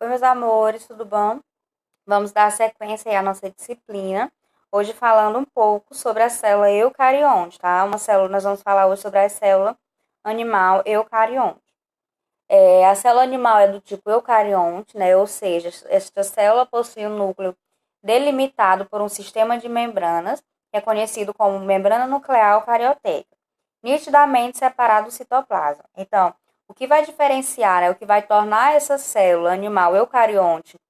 Oi, meus amores, tudo bom? Vamos dar sequência aí à nossa disciplina. Hoje falando um pouco sobre a célula eucarionte, tá? Nós vamos falar hoje sobre a célula animal eucarionte. A célula animal é do tipo eucarionte, né? Ou seja, esta célula possui um núcleo delimitado por um sistema de membranas, que é conhecido como membrana nuclear eucarioteca, nitidamente separado do citoplasma. Então, o que vai diferenciar, o que vai tornar essa célula animal eucarionte,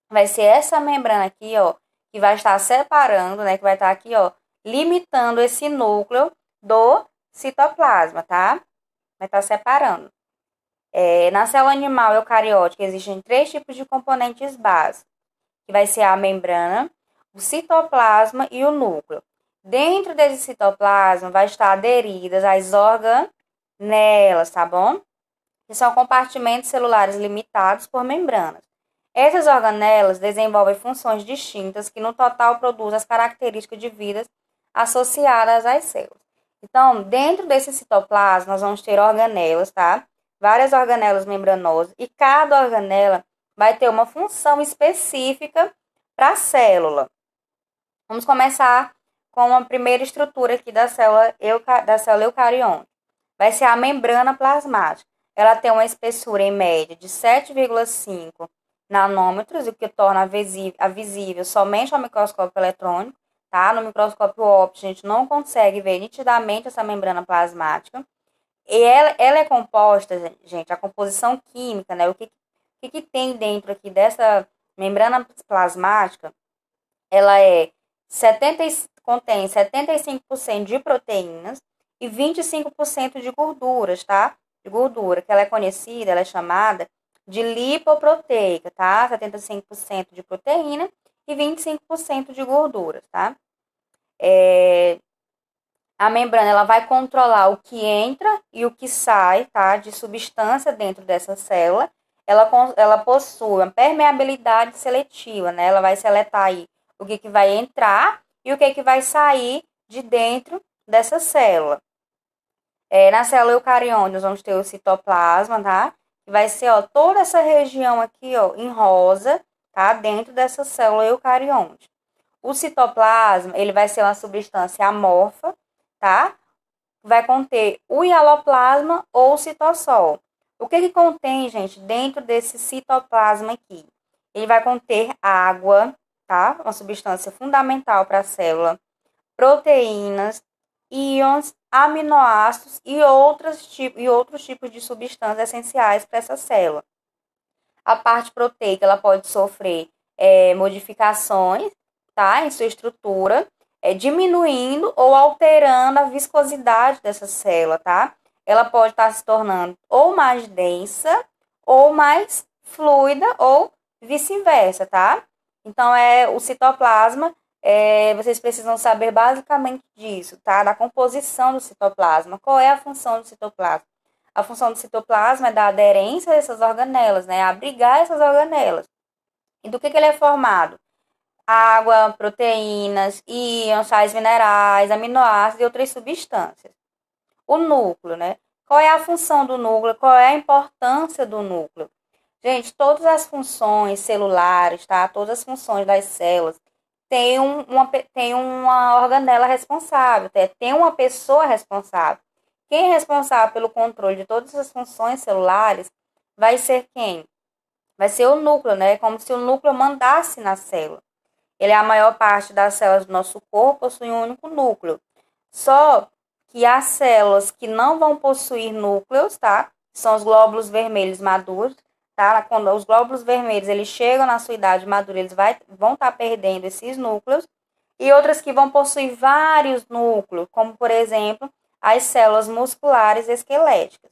vai ser essa membrana aqui, ó, que vai estar separando, né, que vai estar aqui, ó, limitando esse núcleo do citoplasma, tá? Vai estar separando. Na célula animal eucariótica existem três tipos de componentes básicos, que vai ser a membrana, o citoplasma e o núcleo. Dentro desse citoplasma vai estar aderidas as organelas, tá bom? Que são compartimentos celulares limitados por membranas. Essas organelas desenvolvem funções distintas que no total produzem as características de vida associadas às células. Então, dentro desse citoplasma, nós vamos ter organelas, tá? Várias organelas membranosas, e cada organela vai ter uma função específica para a célula. Vamos começar com a primeira estrutura aqui da célula eucarionte. Vai ser a membrana plasmática. Ela tem uma espessura em média de 7,5 nanômetros, o que torna visível somente ao microscópio eletrônico, tá? No microscópio óptico, a gente não consegue ver nitidamente essa membrana plasmática. E ela é composta, gente, a composição química, né? O que tem dentro aqui dessa membrana plasmática? Ela contém 75% de proteínas e 25% de gorduras, tá? De gordura, que ela é conhecida, ela é chamada de lipoproteica, tá? 75% de proteína e 25% de gorduras, tá? A membrana ela vai controlar o que entra e o que sai, tá? De substância dentro dessa célula. Ela possui uma permeabilidade seletiva, né? Ela vai seletar aí o que vai entrar e o que vai sair de dentro dessa célula. Na célula eucarionte, nós vamos ter o citoplasma, tá? Que vai ser, ó, toda essa região aqui, ó, em rosa, tá? Dentro dessa célula eucarionte. O citoplasma, ele vai ser uma substância amorfa, tá? Vai conter o hialoplasma ou o citossol. O que contém, gente, dentro desse citoplasma aqui? Ele vai conter água, tá? Uma substância fundamental para a célula, proteínas, íons, aminoácidos e outros tipos de substâncias essenciais para essa célula. A parte proteica ela pode sofrer modificações, tá, em sua estrutura, diminuindo ou alterando a viscosidade dessa célula, tá? Ela pode estar se tornando ou mais densa ou mais fluida ou vice-versa, tá? Então, o citoplasma, vocês precisam saber basicamente disso, tá? Da composição do citoplasma. Qual é a função do citoplasma? A função do citoplasma é dar aderência a essas organelas, né? Abrigar essas organelas. E do que ele é formado? Água, proteínas, íons, sais minerais, aminoácidos e outras substâncias. O núcleo, né? Qual é a função do núcleo? Qual é a importância do núcleo? Gente, todas as funções celulares, tá? Todas as funções das células tem uma organela responsável, tem uma pessoa responsável. Quem é responsável pelo controle de todas as funções celulares vai ser quem? Vai ser o núcleo, né? Como se o núcleo mandasse na célula. Ele é a maior parte das células do nosso corpo, possui um único núcleo. Só que as células que não vão possuir núcleos, tá? São os glóbulos vermelhos maduros, tá? Quando os glóbulos vermelhos eles chegam na sua idade madura, eles vão estar perdendo esses núcleos. E outras que vão possuir vários núcleos, como por exemplo, as células musculares esqueléticas.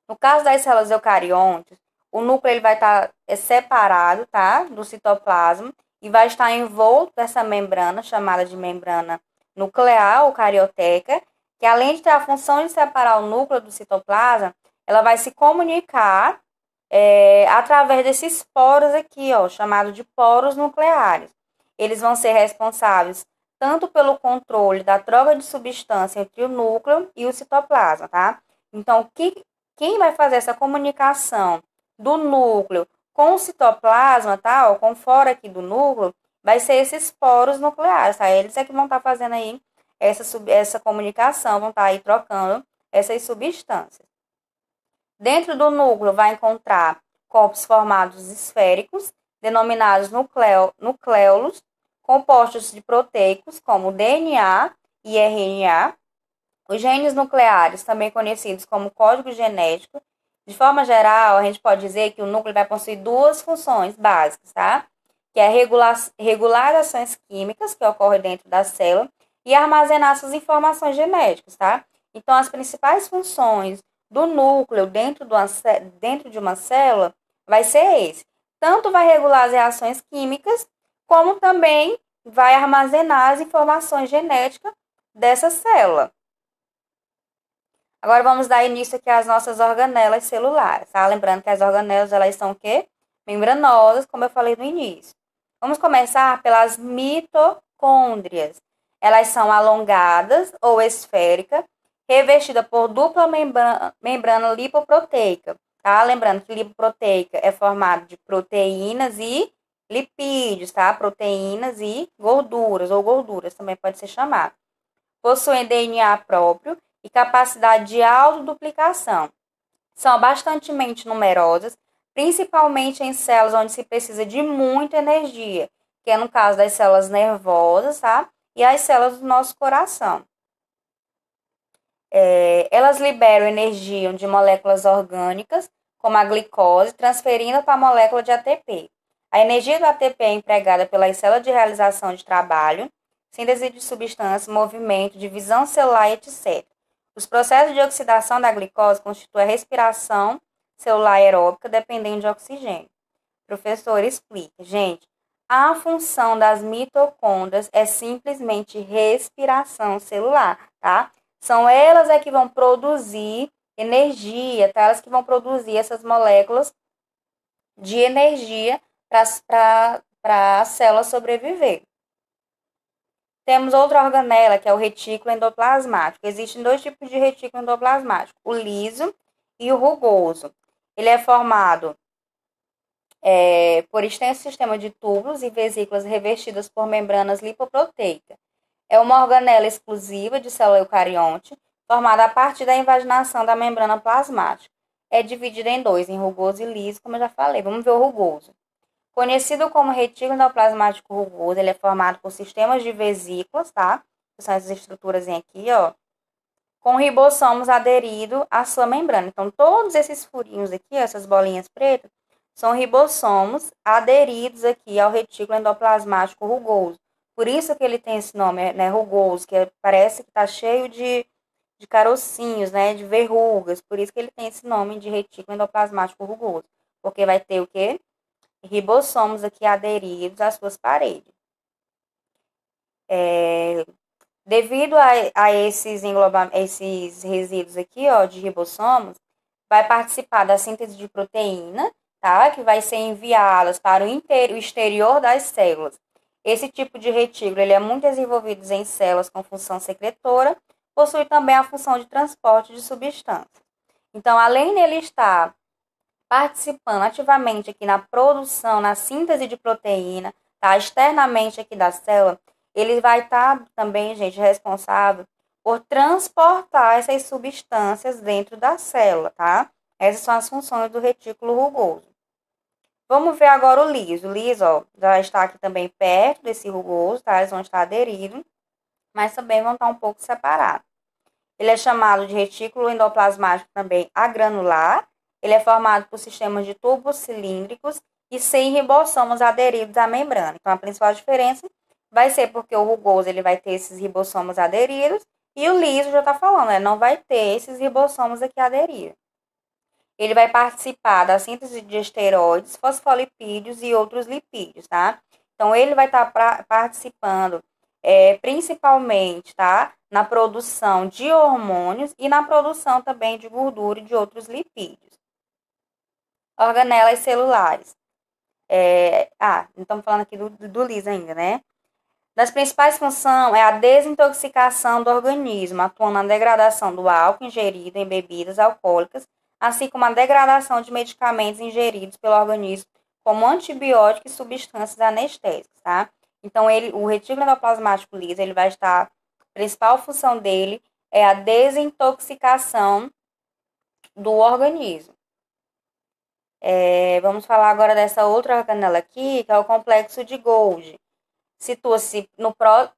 No caso das células eucariontes, o núcleo ele vai estar separado, tá? Do citoplasma e vai estar envolto nessa membrana, chamada de membrana nuclear ou carioteca, que além de ter a função de separar o núcleo do citoplasma, ela vai se comunicar através desses poros aqui, ó, chamado de poros nucleares. Eles vão ser responsáveis tanto pelo controle da troca de substância entre o núcleo e o citoplasma, tá? Então, quem vai fazer essa comunicação do núcleo Com o citoplasma, tá? Ó, com fora aqui do núcleo, vai ser esses poros nucleares, tá? Eles é que vão estar fazendo aí essa comunicação, vão estar aí trocando essas substâncias. Dentro do núcleo vai encontrar corpos formados esféricos, denominados nucleolos, compostos de proteicos como DNA e RNA. Os genes nucleares, também conhecidos como código genético, de forma geral, a gente pode dizer que o núcleo vai possuir duas funções básicas, tá? Que é regular ações químicas que ocorrem dentro da célula e armazenar suas informações genéticas, tá? Então, as principais funções do núcleo dentro de uma célula vai ser esse. Tanto vai regular as reações químicas, como também vai armazenar as informações genéticas dessa célula. Agora vamos dar início aqui às nossas organelas celulares, tá? Lembrando que as organelas, elas são o quê? Membranosas, como eu falei no início. Vamos começar pelas mitocôndrias. Elas são alongadas ou esféricas, revestidas por dupla membrana lipoproteica, tá? Lembrando que lipoproteica é formado de proteínas e lipídios, tá? Proteínas e gorduras, ou gorduras também pode ser chamado. Possuem DNA próprio e capacidade de autoduplicação. São bastante numerosas, principalmente em células onde se precisa de muita energia, que é no caso das células nervosas, tá? E as células do nosso coração. Elas liberam energia de moléculas orgânicas, como a glicose, transferindo para a molécula de ATP. A energia do ATP é empregada pelas células de realização de trabalho, síntese de substâncias, movimento, divisão celular, etc. Os processos de oxidação da glicose constituem a respiração celular aeróbica dependendo de oxigênio. O professor explica. Gente, a função das mitocôndrias é simplesmente respiração celular, tá? São elas que vão produzir energia, tá? Elas que vão produzir essas moléculas de energia para a célula sobreviver. Temos outra organela, que é o retículo endoplasmático. Existem dois tipos de retículo endoplasmático, o liso e o rugoso. Ele é formado por extenso sistema de túbulos e vesículas revestidas por membranas lipoproteicas. É uma organela exclusiva de célula eucarionte, formada a partir da invaginação da membrana plasmática. É dividida em dois, em rugoso e liso, como eu já falei. Vamos ver o rugoso. Conhecido como retículo endoplasmático rugoso, ele é formado por sistemas de vesículas, tá? Que são essas estruturas aqui, ó, com ribossomos aderidos à sua membrana. Então, todos esses furinhos aqui, essas bolinhas pretas, são ribossomos aderidos aqui ao retículo endoplasmático rugoso. Por isso que ele tem esse nome, né, rugoso, que parece que está cheio de carocinhos, né, de verrugas. Por isso que ele tem esse nome de retículo endoplasmático rugoso. Porque vai ter o quê? Ribossomos aqui aderidos às suas paredes. Devido a esses resíduos aqui, ó, de ribossomos, vai participar da síntese de proteína, tá? Que vai ser enviadas para o exterior das células. Esse tipo de retículo, ele é muito desenvolvido em células com função secretora, possui também a função de transporte de substâncias. Então, além dele estar participando ativamente aqui na produção, na síntese de proteína, tá? Externamente aqui da célula, ele vai estar também, gente, responsável por transportar essas substâncias dentro da célula, tá? Essas são as funções do retículo rugoso. Vamos ver agora o liso. O liso, ó, já está aqui também perto desse rugoso, tá? Eles vão estar aderidos, mas também vão estar um pouco separados. Ele é chamado de retículo endoplasmático também agranular. Ele é formado por sistemas de tubos cilíndricos e sem ribossomos aderidos à membrana. Então, a principal diferença vai ser porque o rugoso ele vai ter esses ribossomos aderidos e o liso já está falando, né? Não vai ter esses ribossomos aqui aderidos. Ele vai participar da síntese de esteroides, fosfolipídios e outros lipídios, tá? Então, ele vai estar participando principalmente, tá? Na produção de hormônios e na produção também de gordura e de outros lipídios. Organelas celulares. Estamos falando aqui do liso ainda, né? Das principais funções é a desintoxicação do organismo, atuando na degradação do álcool ingerido em bebidas alcoólicas, assim como a degradação de medicamentos ingeridos pelo organismo como antibiótico e substâncias anestésicas, tá? Então, o retículo endoplasmático liso, ele vai estar, a principal função dele é a desintoxicação do organismo. Vamos falar agora dessa outra organela aqui, que é o complexo de Golgi. Situa-se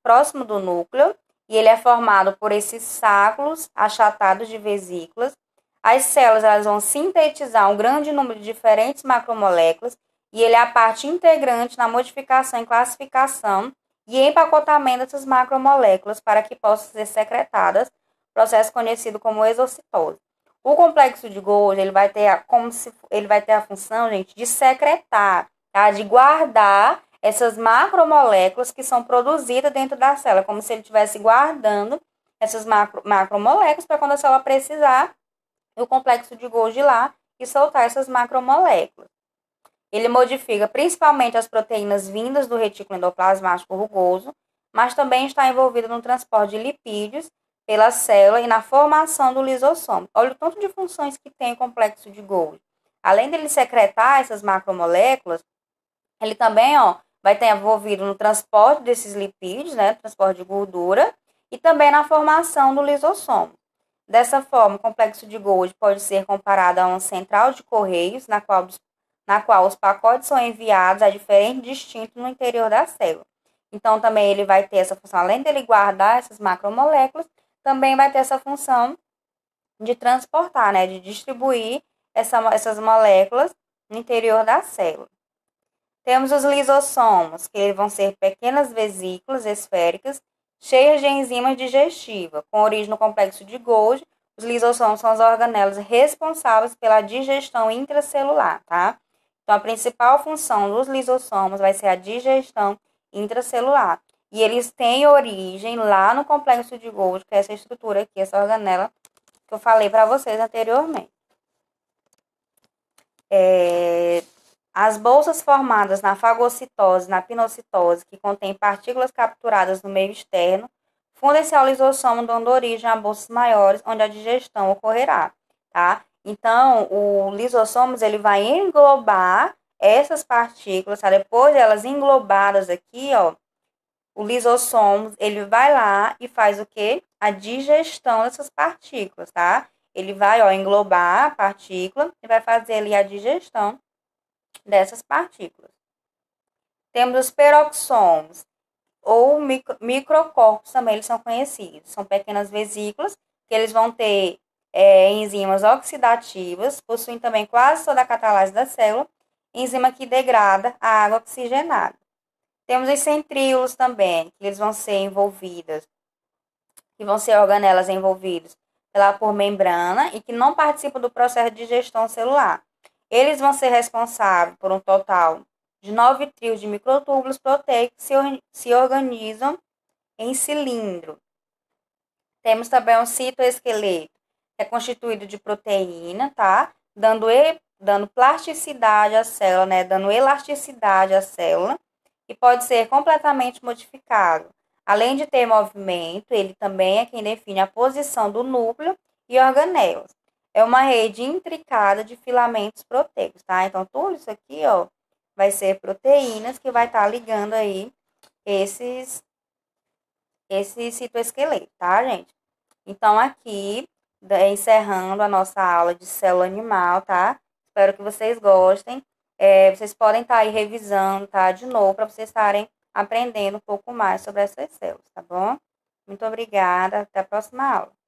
próximo do núcleo e ele é formado por esses sacos achatados de vesículas. As células elas vão sintetizar um grande número de diferentes macromoléculas e ele é a parte integrante na modificação e classificação e empacotamento dessas macromoléculas para que possam ser secretadas, processo conhecido como exocitose. O complexo de Golgi ele vai ter a função, gente, de secretar, tá? De guardar essas macromoléculas que são produzidas dentro da célula, como se ele estivesse guardando essas macromoléculas para quando a célula precisar, o complexo de Golgi ir lá e soltar essas macromoléculas. Ele modifica principalmente as proteínas vindas do retículo endoplasmático rugoso, mas também está envolvido no transporte de lipídios pela célula e na formação do lisossomo. Olha o tanto de funções que tem o complexo de Golgi. Além dele secretar essas macromoléculas, ele também, vai estar envolvido no transporte desses lipídios, né, transporte de gordura, e também na formação do lisossomo. Dessa forma, o complexo de Golgi pode ser comparado a uma central de correios, na qual os pacotes são enviados a diferentes destinos no interior da célula. Então, também ele vai ter essa função, além dele guardar essas macromoléculas, também vai ter essa função de transportar, né, de distribuir essas moléculas no interior da célula. Temos os lisossomos, que vão ser pequenas vesículas esféricas cheias de enzimas digestivas. Com origem no complexo de Golgi, os lisossomos são as organelas responsáveis pela digestão intracelular, tá? Então, a principal função dos lisossomos vai ser a digestão intracelular. E eles têm origem lá no complexo de Golgi, que é essa estrutura aqui, essa organela que eu falei para vocês anteriormente. As bolsas formadas na fagocitose, na pinocitose, que contêm partículas capturadas no meio externo, fundem-se ao lisossomo, dando origem a bolsas maiores, onde a digestão ocorrerá, tá? Então, o lisossomos, ele vai englobar essas partículas, tá? Depois de elas englobadas aqui, o lisossomo, ele vai lá e faz o quê? A digestão dessas partículas, tá? Ele vai, englobar a partícula e vai fazer ali a digestão dessas partículas. Temos os peroxomos, ou microcorpos também eles são conhecidos. São pequenas vesículas que eles vão ter enzimas oxidativas, possuem também quase toda a catalase da célula, enzima que degrada a água oxigenada. Temos os centríolos também, que eles vão ser envolvidas, que vão ser organelas envolvidas por membrana e que não participam do processo de digestão celular. Eles vão ser responsáveis por um total de 9 trios de microtúbulos proteicos que se organizam em cilindro. Temos também o citoesqueleto, que é constituído de proteína, tá? Dando plasticidade à célula, né? Dando elasticidade à célula, e pode ser completamente modificado. Além de ter movimento, ele também é quem define a posição do núcleo e organelas. É uma rede intricada de filamentos proteicos, tá? Então, tudo isso aqui, vai ser proteínas que vai estar ligando aí esse citoesqueleto, tá, gente? Então, aqui, encerrando a nossa aula de célula animal, tá? Espero que vocês gostem. Vocês podem estar aí revisando, tá? De novo, para vocês estarem aprendendo um pouco mais sobre essas células, tá bom? Muito obrigada. Até a próxima aula.